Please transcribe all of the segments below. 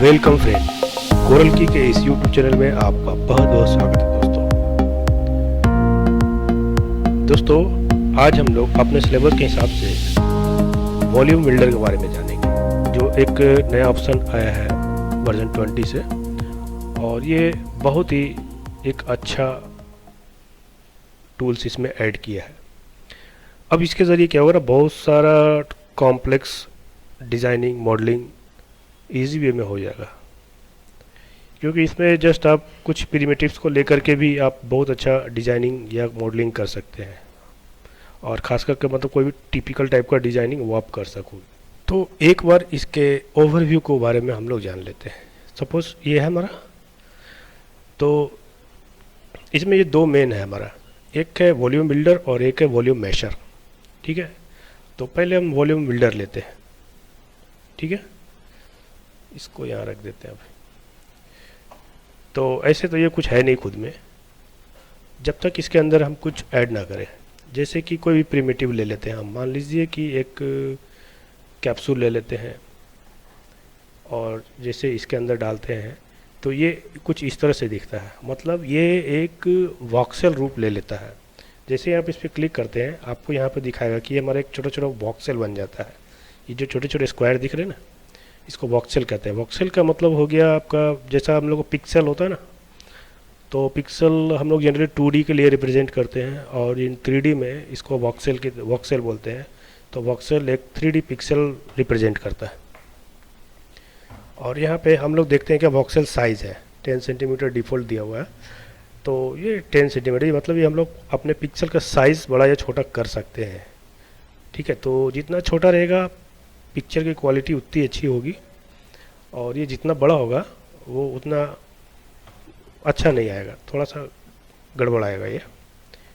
Welcome friend, coral की के इस यूट्यूब चैनल में आपका बहुत बहुत स्वागत है दोस्तों। आज हम लोग अपने सिलेबस के हिसाब से वॉल्यूम बिल्डर के बारे में जानेंगे, जो एक नया ऑप्शन आया है वर्जन 20 से, और ये बहुत ही एक अच्छा टूल्स इसमें ऐड किया है। अब इसके ज़रिए क्या होगा ना, बहुत सारा complex designing modelling easy way में हो जाएगा, क्योंकि इसमें जस्ट आप कुछ प्रिमिटिव्स को लेकर के भी आप बहुत अच्छा डिज़ाइनिंग या मॉडलिंग कर सकते हैं, और ख़ास करके मतलब कोई भी टिपिकल टाइप का डिज़ाइनिंग वो आप कर सको। तो एक बार इसके ओवरव्यू को बारे में हम लोग जान लेते हैं। सपोज़ ये है हमारा, तो इसमें ये दो मेन है हमारा, एक है वॉल्यूम बिल्डर और एक है वॉल्यूम मैशर। ठीक है, तो पहले हम वॉल्यूम बिल्डर लेते हैं। ठीक है, इसको यहाँ रख देते हैं अभी। तो ऐसे तो ये कुछ है नहीं खुद में, जब तक इसके अंदर हम कुछ ऐड ना करें। जैसे कि कोई भी प्रिमिटिव ले लेते हैं हम, मान लीजिए कि एक कैप्सूल ले लेते हैं, और जैसे इसके अंदर डालते हैं तो ये कुछ इस तरह से दिखता है। मतलब ये एक वॉक्सेल रूप ले लेता है। जैसे आप इस पर क्लिक करते हैं, आपको यहाँ पर दिखाएगा कि ये हमारा एक छोटा छोटा वॉक्सेल बन जाता है। ये जो छोटे छोटे स्क्वायर दिख रहे हैं ना, इसको वॉक्सेल कहते हैं। वॉक्सेल का मतलब हो गया आपका, जैसा हम लोग को पिक्सल होता है ना, तो पिक्सल हम लोग जनरली 2D के लिए रिप्रेजेंट करते हैं, और इन 3D में इसको वॉक्सेल बोलते हैं। तो वॉक्सेल एक 3D पिक्सल रिप्रेजेंट करता है। और यहाँ पे हम लोग देखते हैं कि वॉक्सेल साइज़ है 10 सेंटीमीटर डिफ़ॉल्ट दिया हुआ है। तो ये 10 सेंटीमीटर मतलब ये हम लोग अपने पिक्सल का साइज़ बड़ा या छोटा कर सकते हैं। ठीक है, तो जितना छोटा रहेगा पिक्चर की क्वालिटी उतनी अच्छी होगी, और ये जितना बड़ा होगा वो उतना अच्छा नहीं आएगा, थोड़ा सा गड़बड़ आएगा ये।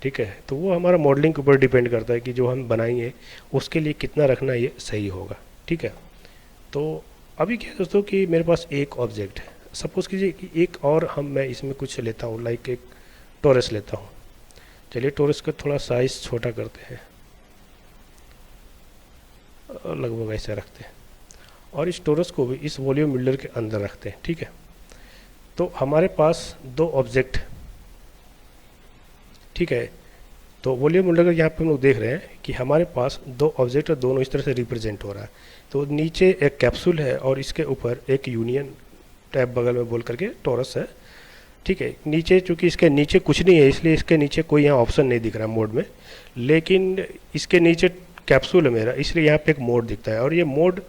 ठीक है, तो वो हमारा मॉडलिंग के ऊपर डिपेंड करता है कि जो हम बनाएंगे उसके लिए कितना रखना ये सही होगा। ठीक है, तो अभी क्या है दोस्तों कि मेरे पास एक ऑब्जेक्ट है। सपोज़ कीजिए कि एक और मैं इसमें कुछ लेता हूँ, लाइक एक टोरस लेता हूँ। चलिए टोरस का थोड़ा साइज़ छोटा करते हैं, लगभग ऐसा रखते हैं, और इस टोरस को भी इस वॉल्यूम बिल्डर के अंदर रखते हैं। ठीक है, तो हमारे पास दो ऑब्जेक्ट। ठीक है, तो वॉल्यूम बिल्डर यहाँ पे हम लोग देख रहे हैं कि हमारे पास दो ऑब्जेक्ट और दोनों इस तरह से रिप्रेजेंट हो रहा है। तो नीचे एक कैप्सूल है और इसके ऊपर एक यूनियन टैब बगल में बोल करके टोरस है। ठीक है, नीचे चूँकि इसके नीचे कुछ नहीं है, इसलिए इसके नीचे कोई यहाँ ऑप्शन नहीं दिख रहा मोड में, लेकिन इसके नीचे कैप्सूल है मेरा, इसलिए यहाँ पे एक मोड दिखता है। और ये मोड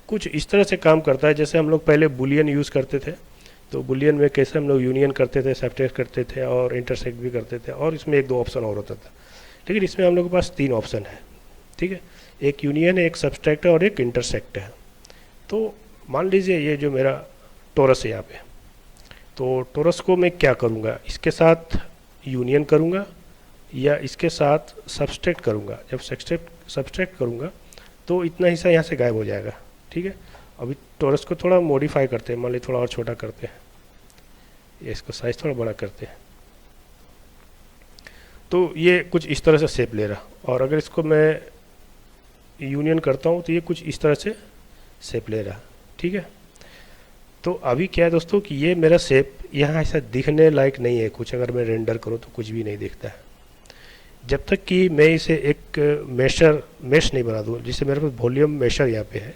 कुछ इस तरह से काम करता है जैसे हम लोग पहले बुलियन यूज़ करते थे। तो बुलियन में कैसे हम लोग यूनियन करते थे, सब्ट्रैक्ट करते थे और इंटरसेक्ट भी करते थे, और इसमें एक दो ऑप्शन और होता था। लेकिन इसमें हम लोग के पास तीन ऑप्शन है। ठीक है, एक यूनियन है, एक सब्ट्रैक्ट है और एक इंटरसेक्ट है। तो मान लीजिए ये जो मेरा टोरस है यहाँ पे, तो टोरस को मैं क्या करूँगा, इसके साथ यूनियन करूँगा या इसके साथ सब्ट्रैक्ट करूँगा। जब सब्ट्रैक्ट करूँगा तो इतना हिस्सा यहाँ से गायब हो जाएगा। ठीक है, अभी टोरस को थोड़ा मॉडिफाई करते हैं, मान लीजिए थोड़ा और छोटा करते हैं, या इसका साइज़ थोड़ा बड़ा करते हैं, तो ये कुछ इस तरह से शेप ले रहा। और अगर इसको मैं यूनियन करता हूँ तो ये कुछ इस तरह से शेप ले रहा। ठीक है, तो अभी क्या है दोस्तों कि ये मेरा शेप यहाँ ऐसा दिखने लायक नहीं है कुछ। अगर मैं रेंडर करूँ तो कुछ भी नहीं दिखता है, जब तक कि मैं इसे एक मैश नहीं बना दूँ। जिससे मेरे पास वॉल्यूम मैशर यहाँ पे है,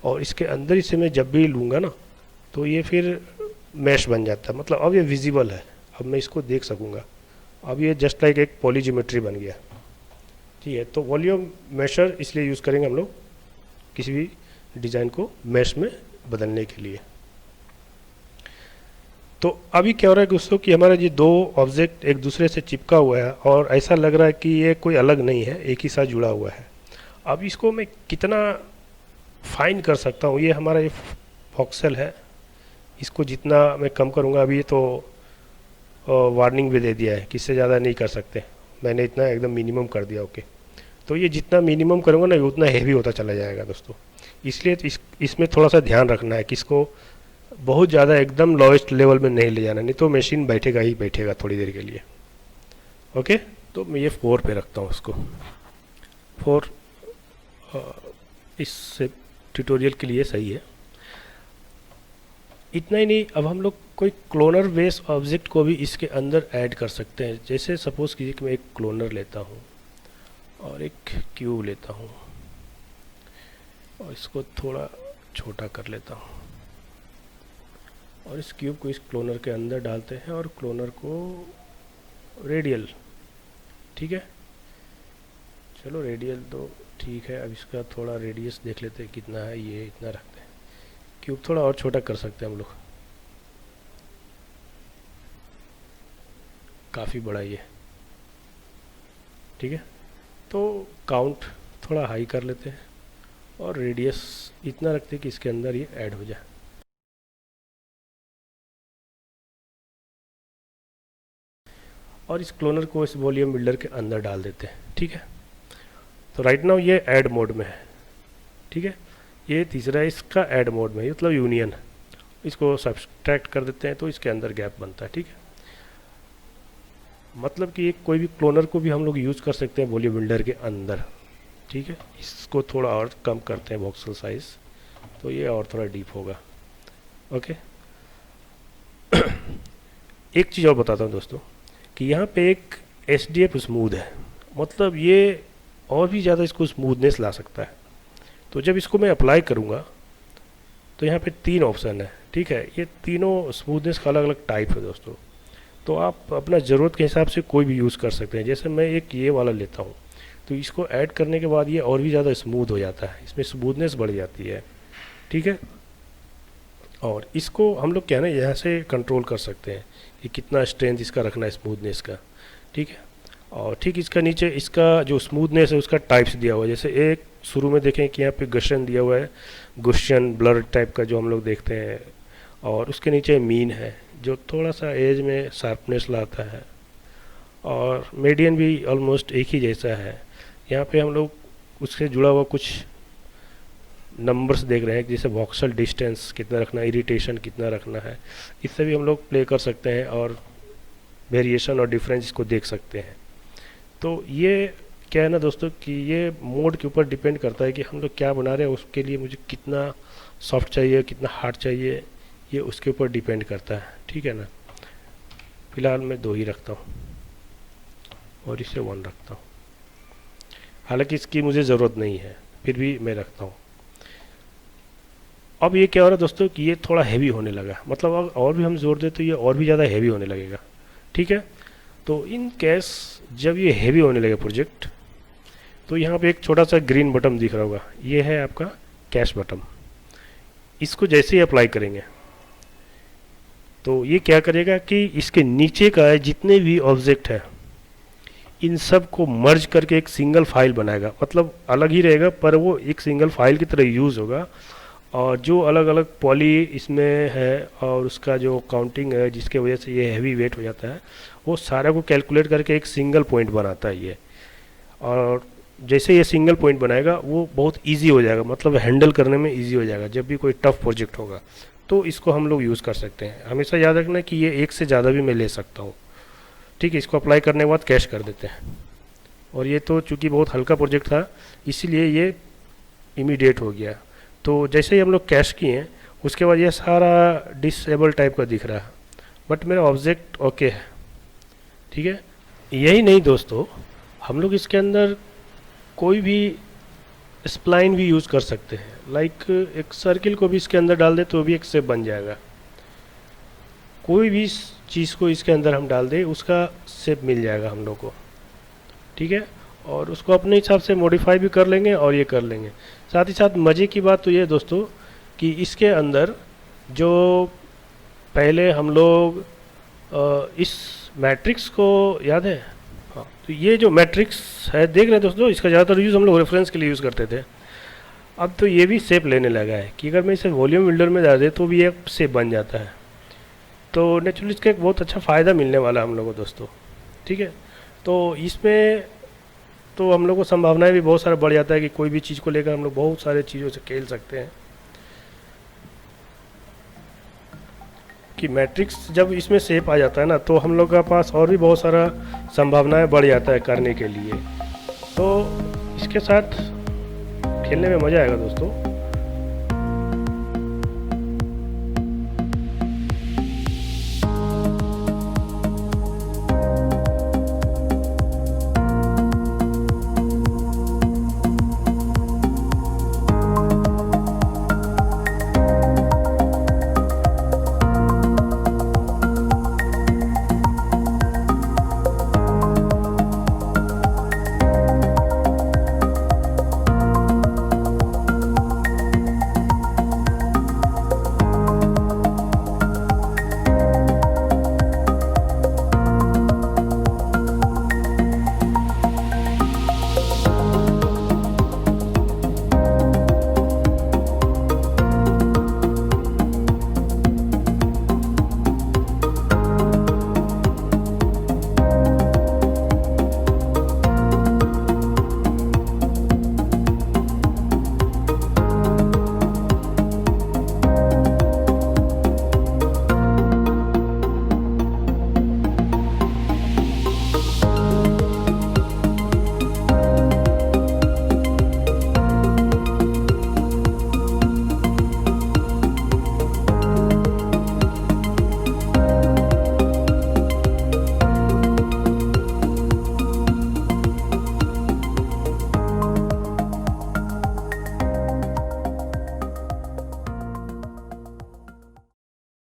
और इसके अंदर इसे मैं जब भी लूँगा ना तो ये फिर मैश बन जाता है। मतलब अब ये विजिबल है, अब मैं इसको देख सकूँगा। अब ये जस्ट लाइक एक पॉलीजियोमेट्री बन गया। ठीक है, तो वॉल्यूम मैशर इसलिए यूज़ करेंगे हम लोग किसी भी डिज़ाइन को मैश में बदलने के लिए। तो अभी क्या हो रहा है दोस्तों कि हमारा ये दो ऑब्जेक्ट एक दूसरे से चिपका हुआ है, और ऐसा लग रहा है कि ये कोई अलग नहीं है, एक ही साथ जुड़ा हुआ है। अब इसको मैं कितना फाइन कर सकता हूँ, ये हमारा ये वॉक्सेल है, इसको जितना मैं कम करूँगा, अभी तो वार्निंग भी दे दिया है कि इससे ज़्यादा नहीं कर सकते, मैंने इतना एकदम मिनिमम कर दिया। ओके, तो ये जितना मिनिमम करूँगा ना, ये उतना हैवी होता चला जाएगा दोस्तों। इसलिए इसमें थोड़ा सा ध्यान रखना है कि इसको बहुत ज़्यादा एकदम लोएस्ट लेवल में नहीं ले जाना, नहीं तो मशीन बैठेगा ही बैठेगा थोड़ी देर के लिए। ओके, तो मैं ये 4 पे रखता हूँ इसको। 4 इस ट्यूटोरियल के लिए सही है। इतना ही नहीं, अब हम लोग कोई क्लोनर बेस्ड ऑब्जेक्ट को भी इसके अंदर ऐड कर सकते हैं। जैसे सपोज़ कीजिए कि मैं एक क्लोनर लेता हूँ और एक क्यूब लेता हूँ और इसको थोड़ा छोटा कर लेता हूँ और इस क्यूब को इस क्लोनर के अंदर डालते हैं और क्लोनर को रेडियल, ठीक है, चलो रेडियल तो ठीक है। अब इसका थोड़ा रेडियस देख लेते हैं कितना है, ये इतना रखते हैं। क्यूब थोड़ा और छोटा कर सकते हैं हम लोग, काफ़ी बड़ा ये, ठीक है। तो काउंट थोड़ा हाई कर लेते हैं और रेडियस इतना रखते हैं कि इसके अंदर ये ऐड हो जाए। और इस क्लोनर को इस वॉल्यूम बिल्डर के अंदर डाल देते हैं, ठीक है। तो राइट नाउ ये ऐड मोड में है, ठीक है। ये तीसरा इसका ऐड मोड में है, मतलब यूनियन। इसको सब्सट्रैक्ट कर देते हैं तो इसके अंदर गैप बनता है, ठीक है। मतलब कि एक कोई भी क्लोनर को भी हम लोग यूज़ कर सकते हैं वॉल्यूम बिल्डर के अंदर, ठीक है। इसको थोड़ा और कम करते हैं वॉक्सल साइज, तो ये और थोड़ा डीप होगा, ओके। एक चीज़ और बताता हूँ दोस्तों कि यहाँ पे एक SDF स्मूथ है, मतलब ये और भी ज़्यादा इसको स्मूथनेस ला सकता है। तो जब इसको मैं अप्लाई करूँगा तो यहाँ पे 3 ऑप्शन है, ठीक है। ये तीनों स्मूथनेस का अलग अलग टाइप है दोस्तों, तो आप अपना ज़रूरत के हिसाब से कोई भी यूज़ कर सकते हैं। जैसे मैं एक ये वाला लेता हूँ तो इसको ऐड करने के बाद ये और भी ज़्यादा स्मूथ हो जाता है, इसमें स्मूथनेस बढ़ जाती है, ठीक है। और इसको हम लोग क्या है ना, यहाँ से कंट्रोल कर सकते हैं कि कितना स्ट्रेंथ इसका रखना है स्मूथनेस का, ठीक है। और ठीक इसका नीचे इसका जो स्मूथनेस है उसका टाइप्स दिया हुआ है। जैसे एक शुरू में देखें कि यहाँ पे गशन दिया हुआ है, गुशन ब्लर टाइप का जो हम लोग देखते हैं, और उसके नीचे मीन है जो थोड़ा सा एज में शार्पनेस लाता है, और मीडियन भी ऑलमोस्ट एक ही जैसा है। यहाँ पे हम लोग उससे जुड़ा हुआ कुछ नंबर्स देख रहे हैं, जैसे वॉक्सल डिस्टेंस कितना रखना है, इरिटेशन कितना रखना है, इससे भी हम लोग प्ले कर सकते हैं और वेरिएशन और डिफरेंस इसको देख सकते हैं। तो ये क्या है ना दोस्तों कि ये मोड के ऊपर डिपेंड करता है कि हम लोग क्या बना रहे हैं, उसके लिए मुझे कितना सॉफ्ट चाहिए, कितना हार्ड चाहिए, ये उसके ऊपर डिपेंड करता है, ठीक है ना। फ़िलहाल मैं 2 ही रखता हूँ और इसे 1 रखता हूँ, हालांकि इसकी मुझे ज़रूरत नहीं है, फिर भी मैं रखता हूँ। अब ये क्या हो रहा है दोस्तों कि ये थोड़ा हैवी होने लगा, मतलब अब और भी हम जोर दें तो ये और भी ज़्यादा हैवी होने लगेगा, ठीक है। तो इन केस जब ये हैवी होने लगे प्रोजेक्ट, तो यहाँ पे एक छोटा सा ग्रीन बटन दिख रहा होगा, ये है आपका कैश बटन। इसको जैसे ही अप्लाई करेंगे तो ये क्या करेगा कि इसके नीचे का जितने भी ऑब्जेक्ट है इन सब को मर्ज करके एक सिंगल फाइल बनाएगा, मतलब अलग ही रहेगा पर वो एक सिंगल फाइल की तरह यूज़ होगा। और जो अलग अलग पॉली इसमें है और उसका जो काउंटिंग है जिसके वजह से ये हैवी वेट हो जाता है, वो सारा को कैलकुलेट करके एक सिंगल पॉइंट बनाता है ये। और जैसे ये सिंगल पॉइंट बनाएगा वो बहुत इजी हो जाएगा, मतलब हैंडल करने में इजी हो जाएगा जब भी कोई टफ प्रोजेक्ट होगा, तो इसको हम लोग यूज़ कर सकते हैं। हमेशा याद रखना कि ये एक से ज़्यादा भी मैं ले सकता हूँ, ठीक है। इसको अप्लाई करने के बाद कैश कर देते हैं, और ये तो चूँकि बहुत हल्का प्रोजेक्ट था इसीलिए ये इमीडिएट हो गया। तो जैसे ही हम लोग कैश किए हैं उसके बाद ये सारा डिसेबल टाइप का दिख रहा है, बट मेरा ऑब्जेक्ट ओके है, ठीक है। यही नहीं दोस्तों, हम लोग इसके अंदर कोई भी स्प्लाइन भी यूज़ कर सकते हैं, लाइक एक सर्किल को भी इसके अंदर डाल दे तो भी एक शेप बन जाएगा। कोई भी चीज़ को इसके अंदर हम डाल दें उसका शेप मिल जाएगा हम लोग को, ठीक है। और उसको अपने हिसाब से मॉडिफाई भी कर लेंगे और ये कर लेंगे। साथ ही साथ मज़े की बात तो ये दोस्तों कि इसके अंदर जो पहले हम लोग इस मैट्रिक्स को याद है, हाँ, तो ये जो मैट्रिक्स है देख रहे हैं दोस्तों, इसका ज़्यादातर यूज़ हम लोग रेफरेंस के लिए यूज़ करते थे। अब तो ये भी शेप लेने लगा है कि अगर मैं इसे वॉल्यूम बिल्डर में डाल दे तो भी एक शेप बन जाता है। तो नेचुरली इसका एक बहुत अच्छा फ़ायदा मिलने वाला है हम लोग को दोस्तों, ठीक है। तो इसमें तो हम लोग को संभावनाएं भी बहुत सारा बढ़ जाता है कि कोई भी चीज़ को लेकर हम लोग बहुत सारे चीज़ों से खेल सकते हैं। कि मैट्रिक्स जब इसमें शेप आ जाता है ना तो हम लोग के पास और भी बहुत सारा संभावनाएं बढ़ जाता है करने के लिए। तो इसके साथ खेलने में मज़ा आएगा दोस्तों।